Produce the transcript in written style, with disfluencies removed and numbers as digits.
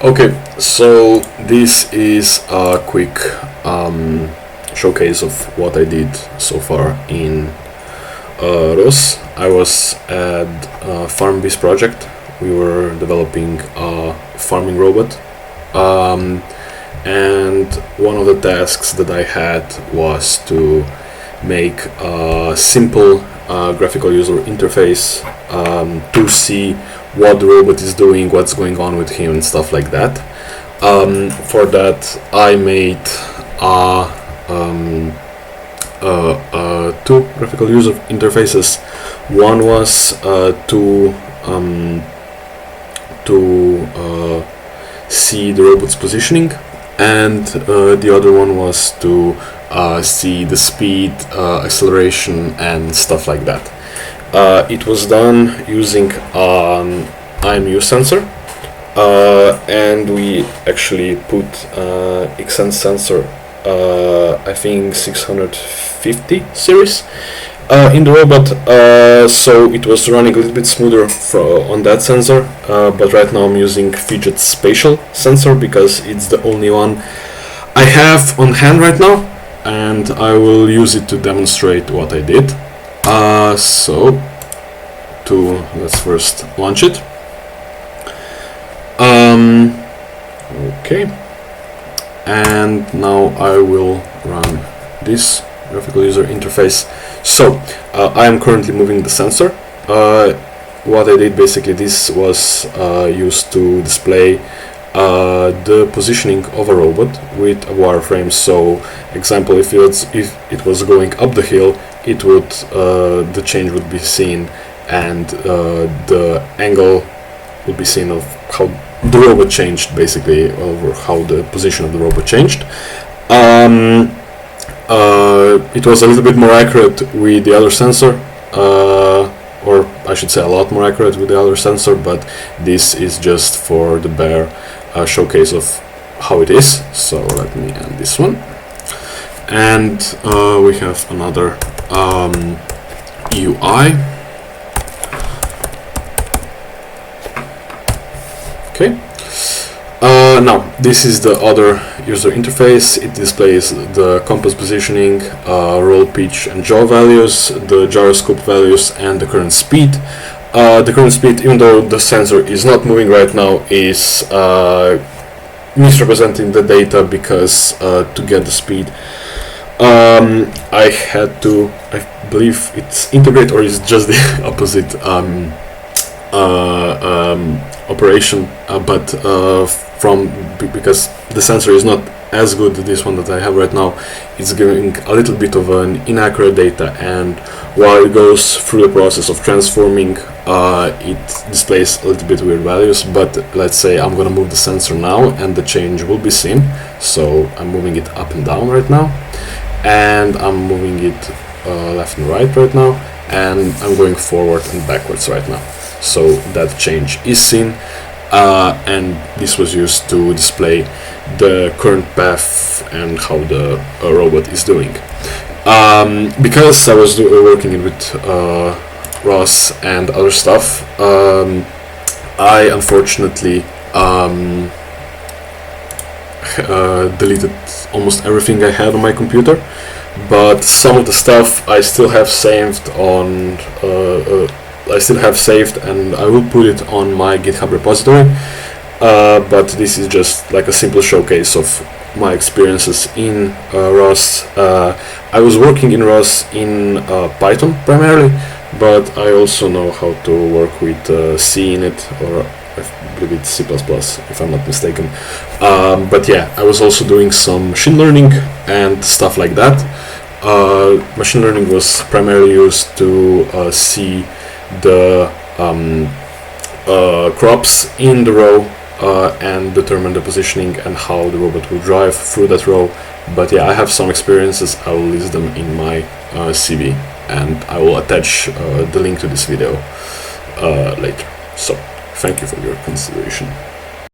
Okay, so this is a quick showcase of what I did so far in ROS. I was at a farmbeast project. We were developing a farming robot, and one of the tasks that I had was to make a simple graphical user interface to see what the robot is doing, what's going on with him, and stuff like that. For that, I made two graphical user interfaces. One was to see the robot's positioning, and the other one was to see the speed, acceleration, and stuff like that. It was done using an IMU sensor, and we actually put XN sensor, I think 650 series, in the robot, so it was running a little bit smoother on that sensor, but right now I'm using Fidget Spatial sensor because it's the only one I have on hand right now, and I will use it to demonstrate what I did. Let's first launch it. Okay, and now I will run this graphical user interface. So I am currently moving the sensor. What I did basically, this was used to display the positioning of a robot with a wireframe. So, example, if it was going up the hill, it would the change would be seen, and the angle would be seen of how the robot changed, basically, or how the position of the robot changed. It was a little bit more accurate with the other sensor, or I should say a lot more accurate with the other sensor, but this is just for the bare showcase of how it is. So let me end this one, and we have another UI. Okay. Now this is the other user interface. It displays the compass positioning, roll pitch and yaw values, the gyroscope values, and the current speed. The current speed, even though the sensor is not moving right now, is misrepresenting the data because to get the speed, I had to, I believe it's integrate, or is just the opposite operation, but because the sensor is not as good as this one that I have right now, it's giving a little bit of an inaccurate data, and while it goes through the process of transforming, it displays a little bit weird values. But let's say I'm gonna move the sensor now, and the change will be seen. So I'm moving it up and down right now, and I'm moving it left and right right now, and I'm going forward and backwards right now. So that change is seen, and this was used to display the current path and how the robot is doing. Because I was working with ROS and other stuff, I unfortunately deleted almost everything I had on my computer, but some of the stuff I still have saved on and I will put it on my GitHub repository, but this is just like a simple showcase of my experiences in ROS. I was working in ROS in Python primarily, but I also know how to work with C in it, or I believe it's C++ if I'm not mistaken. But yeah, I was also doing some machine learning and stuff like that. Machine learning was primarily used to see the crops in the row and determine the positioning and how the robot will drive through that row. But yeah, I have some experiences. I will list them in my CV, and I will attach the link to this video later. So thank you for your consideration.